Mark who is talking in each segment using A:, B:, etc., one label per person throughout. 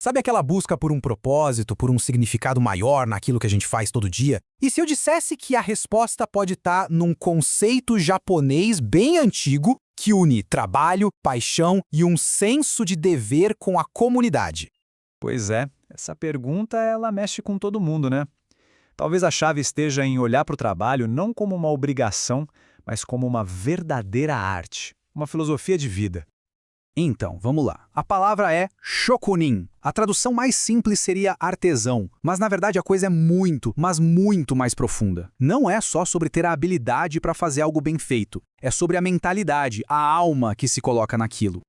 A: Sabe aquela busca por um propósito, por um significado maior naquilo que a gente faz todo dia? E se eu dissesse que a resposta pode estar num conceito japonês bem antigo que une trabalho, paixão e um senso de dever com a comunidade?
B: Pois é, essa pergunta ela mexe com todo mundo, né? Talvez a chave esteja em olhar para o trabalho não como uma obrigação, mas como uma verdadeira arte, uma filosofia de vida.
A: Então, vamos lá. A palavra é shokunin. A tradução mais simples seria artesão, mas na verdade a coisa é muito, mas muito mais profunda. Não é só sobre ter a habilidade para fazer algo bem feito, é sobre a mentalidade, a alma que se coloca naquilo.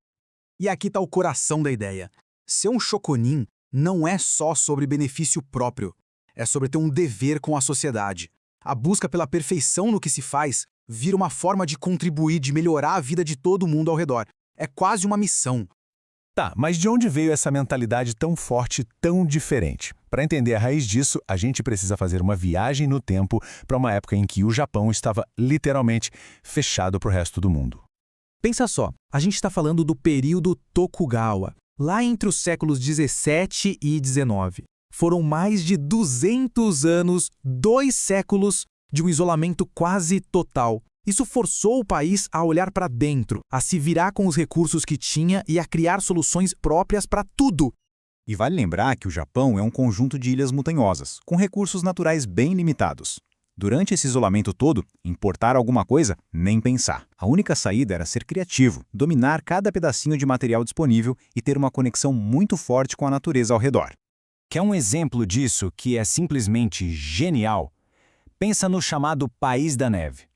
A: E aqui está o coração da ideia. Ser um shokunin não é só sobre benefício próprio, é sobre ter um dever com a sociedade. A busca pela perfeição no que se faz vira uma forma de contribuir, de melhorar a vida de todo mundo ao redor. É quase uma missão.
C: Tá, mas de onde veio essa mentalidade tão forte, tão diferente? Para entender a raiz disso, a gente precisa fazer uma viagem no tempo para uma época em que o Japão estava literalmente fechado para o resto do mundo.
A: Pensa só, a gente está falando do período Tokugawa, lá entre os séculos 17 e 19. Foram mais de 200 anos, 2 séculos de um isolamento quase total. Isso forçou o país a olhar para dentro, a se virar com os recursos que tinha e a criar soluções próprias para tudo.
D: E vale lembrar que o Japão é um conjunto de ilhas montanhosas, com recursos naturais bem limitados. Durante esse isolamento todo, importar alguma coisa, nem pensar. A única saída era ser criativo, dominar cada pedacinho de material disponível e ter uma conexão muito forte com a natureza ao redor.
B: Quer um exemplo disso que é simplesmente genial? Pensa no chamado País da Neve.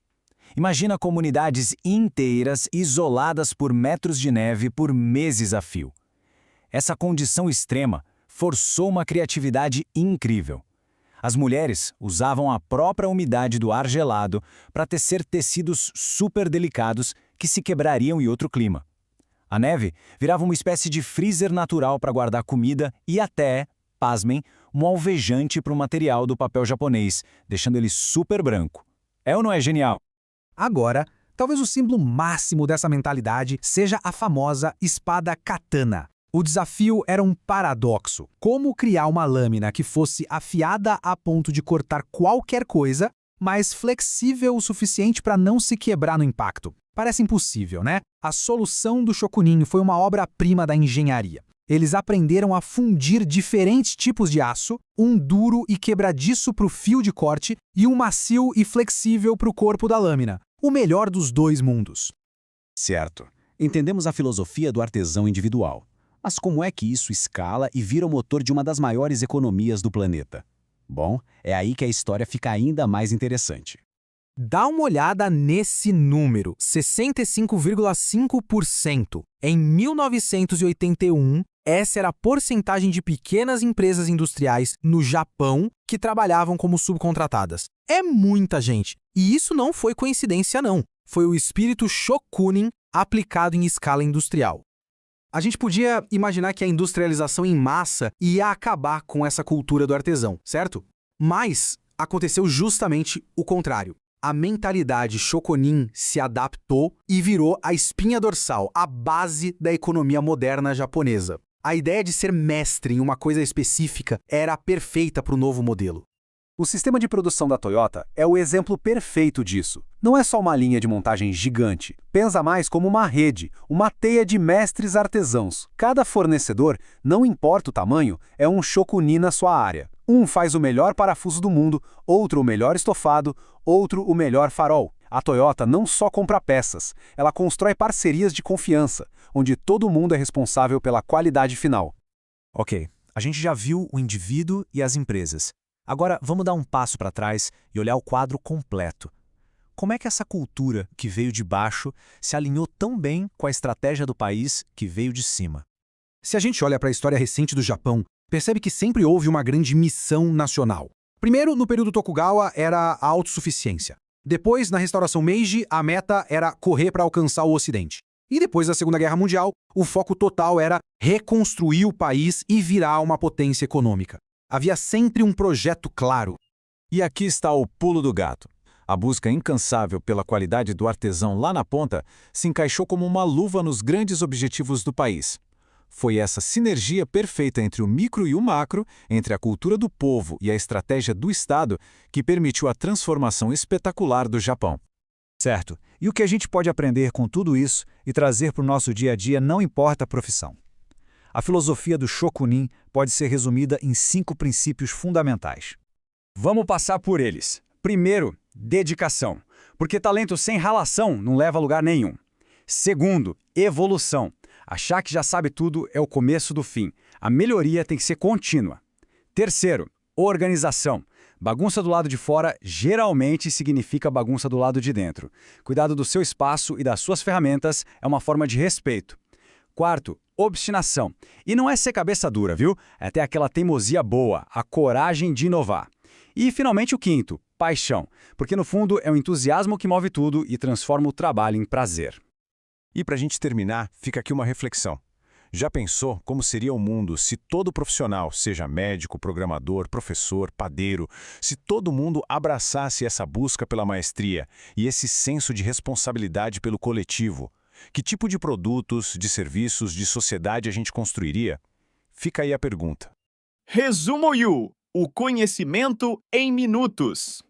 B: Imagina comunidades inteiras isoladas por metros de neve por meses a fio. Essa condição extrema forçou uma criatividade incrível. As mulheres usavam a própria umidade do ar gelado para tecer tecidos super delicados que se quebrariam em outro clima. A neve virava uma espécie de freezer natural para guardar comida e até, pasmem, um alvejante para o material do papel japonês, deixando ele super branco. É ou não é genial?
A: Agora, talvez o símbolo máximo dessa mentalidade seja a famosa espada katana. O desafio era um paradoxo. Como criar uma lâmina que fosse afiada a ponto de cortar qualquer coisa, mas flexível o suficiente para não se quebrar no impacto? Parece impossível, né? A solução do shokunin foi uma obra-prima da engenharia. Eles aprenderam a fundir diferentes tipos de aço, um duro e quebradiço para o fio de corte e um macio e flexível para o corpo da lâmina. O melhor dos dois mundos.
D: Certo. Entendemos a filosofia do artesão individual. Mas como é que isso escala e vira o motor de uma das maiores economias do planeta? Bom, é aí que a história fica ainda mais interessante.
A: Dá uma olhada nesse número, 65,5%. Em 1981, essa era a porcentagem de pequenas empresas industriais no Japão que trabalhavam como subcontratadas. É muita gente. E isso não foi coincidência, não. Foi o espírito shokunin aplicado em escala industrial. A gente podia imaginar que a industrialização em massa ia acabar com essa cultura do artesão, certo? Mas aconteceu justamente o contrário. A mentalidade shokunin se adaptou e virou a espinha dorsal, a base da economia moderna japonesa. A ideia de ser mestre em uma coisa específica era perfeita para o novo modelo.
D: O sistema de produção da Toyota é o exemplo perfeito disso. Não é só uma linha de montagem gigante. Pensa mais como uma rede, uma teia de mestres artesãos. Cada fornecedor, não importa o tamanho, é um shokunin na sua área. Um faz o melhor parafuso do mundo, outro o melhor estofado, outro o melhor farol. A Toyota não só compra peças, ela constrói parcerias de confiança, onde todo mundo é responsável pela qualidade final.
B: Ok, a gente já viu o indivíduo e as empresas. Agora, vamos dar um passo para trás e olhar o quadro completo. Como é que essa cultura que veio de baixo se alinhou tão bem com a estratégia do país que veio de cima?
A: Se a gente olha para a história recente do Japão, percebe que sempre houve uma grande missão nacional. Primeiro, no período Tokugawa, era a autossuficiência. Depois, na restauração Meiji, a meta era correr para alcançar o Ocidente. E depois da Segunda Guerra Mundial, o foco total era reconstruir o país e virar uma potência econômica. Havia sempre um projeto claro.
B: E aqui está o pulo do gato. A busca incansável pela qualidade do artesão lá na ponta se encaixou como uma luva nos grandes objetivos do país.
C: Foi essa sinergia perfeita entre o micro e o macro, entre a cultura do povo e a estratégia do Estado, que permitiu a transformação espetacular do Japão.
E: Certo. E o que a gente pode aprender com tudo isso e trazer para o nosso dia a dia não importa a profissão. A filosofia do Shokunin pode ser resumida em 5 princípios fundamentais.
F: Vamos passar por eles. Primeiro, dedicação, porque talento sem ralação não leva a lugar nenhum. Segundo, evolução. Achar que já sabe tudo é o começo do fim. A melhoria tem que ser contínua. Terceiro, organização. Bagunça do lado de fora geralmente significa bagunça do lado de dentro. Cuidado do seu espaço e das suas ferramentas é uma forma de respeito. Quarto, obstinação. E não é ser cabeça dura, viu? É ter aquela teimosia boa, a coragem de inovar. E, finalmente, o quinto, paixão. Porque, no fundo, é o entusiasmo que move tudo e transforma o trabalho em prazer.
C: E para a gente terminar, fica aqui uma reflexão. Já pensou como seria o mundo se todo profissional, seja médico, programador, professor, padeiro, se todo mundo abraçasse essa busca pela maestria e esse senso de responsabilidade pelo coletivo? Que tipo de produtos, de serviços, de sociedade a gente construiria? Fica aí a pergunta.
G: Resumo Yu, o conhecimento em minutos.